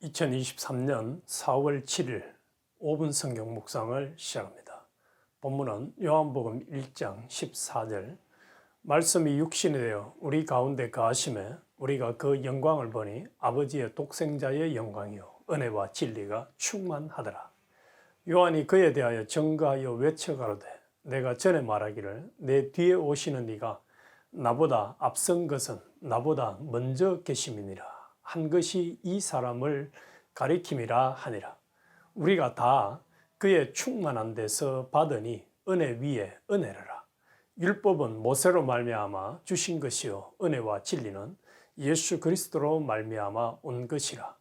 2023년 4월 7일 5분 성경 묵상을 시작합니다. 본문은 요한복음 1장 14절 말씀이 육신이 되어 우리 가운데 거하심에 우리가 그 영광을 보니 아버지의 독생자의 영광이요 은혜와 진리가 충만하더라. 요한이 그에 대하여 증거하여 외쳐 가로되 내가 전에 말하기를 내 뒤에 오시는 이가 나보다 앞선 것은 나보다 먼저 계심이니라 한 것이 이 사람을 가리킴이라 하니라. 우리가 다 그의 충만한 데서 받으니 은혜 위에 은혜라. 율법은 모세로 말미암아 주신 것이요 은혜와 진리는 예수 그리스도로 말미암아 온 것이라.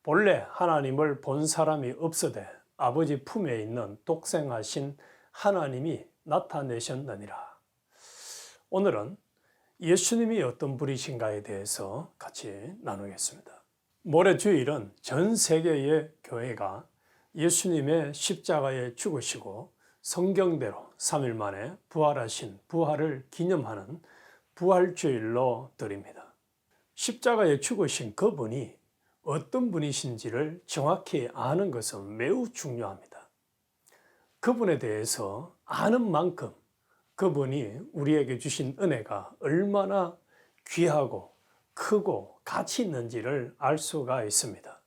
본래 하나님을 본 사람이 없으되 아버지 품에 있는 독생하신 하나님이 나타내셨느니라. 오늘은 예수님이 어떤 분이신가에 대해서 같이 나누겠습니다. 모레 주일은 전 세계의 교회가 예수님의 십자가에 죽으시고 성경대로 3일 만에 부활하신 부활을 기념하는 부활주일로 드립니다. 십자가에 죽으신 그분이 어떤 분이신지를 정확히 아는 것은 매우 중요합니다. 그분에 대해서 아는 만큼 그분이 우리에게 주신 은혜가 얼마나 귀하고 크고 가치 있는지를 알 수가 있습니다.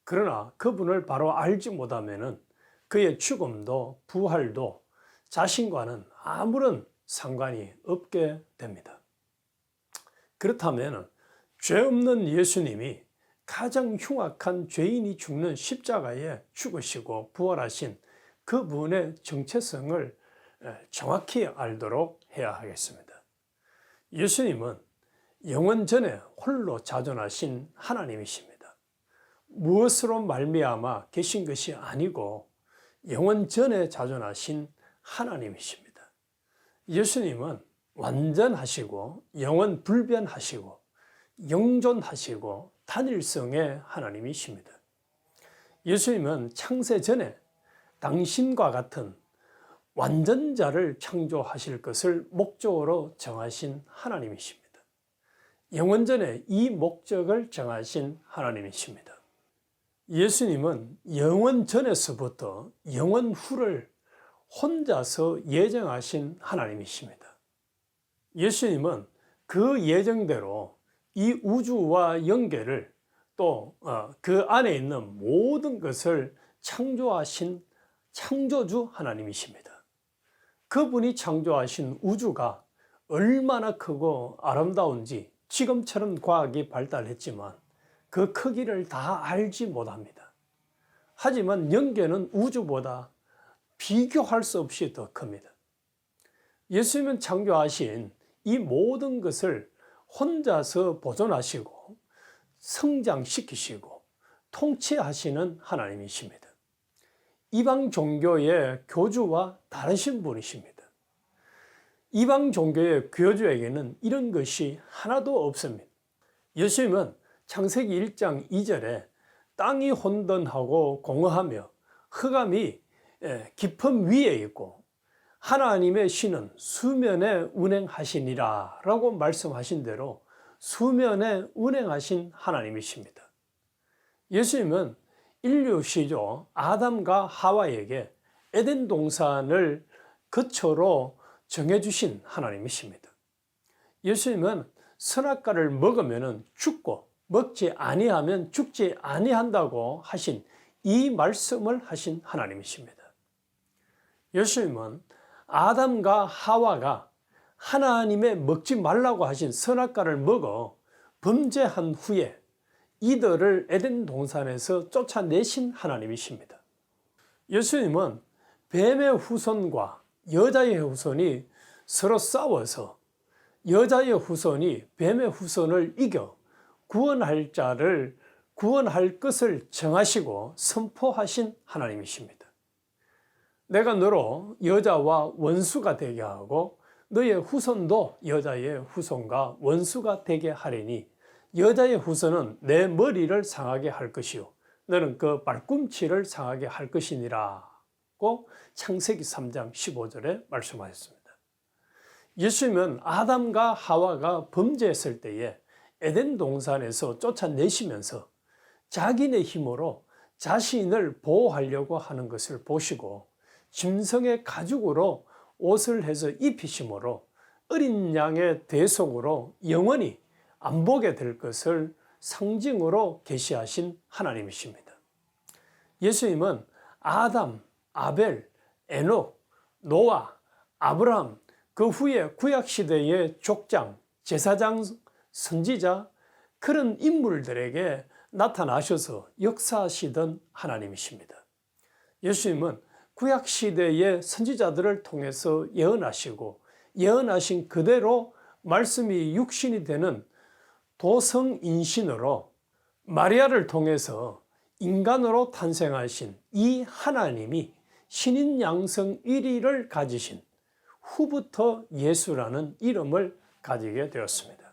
그러나 그분을 바로 알지 못하면 그의 죽음도 부활도 자신과는 아무런 상관이 없게 됩니다. 그렇다면 죄 없는 예수님이 가장 흉악한 죄인이 죽는 십자가에 죽으시고 부활하신 그분의 정체성을 정확히 알도록 해야 하겠습니다. 예수님은 영원 전에 홀로 자존하신 하나님이십니다. 무엇으로 말미암아 계신 것이 아니고 영원 전에 자존하신 하나님이십니다. 예수님은 완전하시고 영원 불변하시고 영존하시고 단일성의 하나님이십니다. 예수님은 창세 전에 당신과 같은 완전자를 창조하실 것을 목적으로 정하신 하나님이십니다. 영원전에 이 목적을 정하신 하나님이십니다. 예수님은 영원 전에서부터 영원 후를 혼자서 예정하신 하나님이십니다. 예수님은 그 예정대로 이 우주와 연계를 또 그 안에 있는 모든 것을 창조하신 창조주 하나님이십니다. 그분이 창조하신 우주가 얼마나 크고 아름다운지 지금처럼 과학이 발달했지만 그 크기를 다 알지 못합니다. 하지만 영계는 우주보다 비교할 수 없이 더 큽니다. 예수님은 창조하신 이 모든 것을 혼자서 보존하시고 성장시키시고 통치하시는 하나님이십니다. 이방 종교의 교주와 다르신 분이십니다. 이방 종교의 교주에게는 이런 것이 하나도 없습니다. 예수님은 창세기 1장 2절에 땅이 혼돈하고 공허하며 흑암이 깊음 위에 있고 하나님의 신은 수면에 운행하시니라 라고 말씀하신 대로 수면에 운행하신 하나님이십니다. 예수님은 인류 시조 아담과 하와에게 에덴 동산을 거처로 정해주신 하나님이십니다. 예수님은 선악과를 먹으면 죽고 먹지 아니하면 죽지 아니한다고 하신 이 말씀을 하신 하나님이십니다. 예수님은 아담과 하와가 하나님의 먹지 말라고 하신 선악과를 먹어 범죄한 후에 이들을 에덴 동산에서 쫓아내신 하나님이십니다. 예수님은 뱀의 후손과 여자의 후손이 서로 싸워서 여자의 후손이 뱀의 후손을 이겨 구원할 자를 구원할 것을 정하시고 선포하신 하나님이십니다. 내가 너로 여자와 원수가 되게 하고 너의 후손도 여자의 후손과 원수가 되게 하리니 여자의 후손은 내 머리를 상하게 할 것이요 너는 그 발꿈치를 상하게 할 것이니라고 창세기 3장 15절에 말씀하셨습니다. 예수님은 아담과 하와가 범죄했을 때에 에덴 동산에서 쫓아내시면서 자기네 힘으로 자신을 보호하려고 하는 것을 보시고 짐승의 가죽으로 옷을 해서 입히심으로 어린 양의 대속으로 영원히 안 보게 될 것을 상징으로 계시하신 하나님이십니다. 예수님은 아담, 아벨, 에녹, 노아, 아브라함, 그 후에 구약시대의 족장, 제사장, 선지자 그런 인물들에게 나타나셔서 역사하시던 하나님이십니다. 예수님은 구약시대의 선지자들을 통해서 예언하시고 예언하신 그대로 말씀이 육신이 되는 도성인신으로 마리아를 통해서 인간으로 탄생하신 이 하나님이 신인 양성 1위를 가지신 후부터 예수라는 이름을 가지게 되었습니다.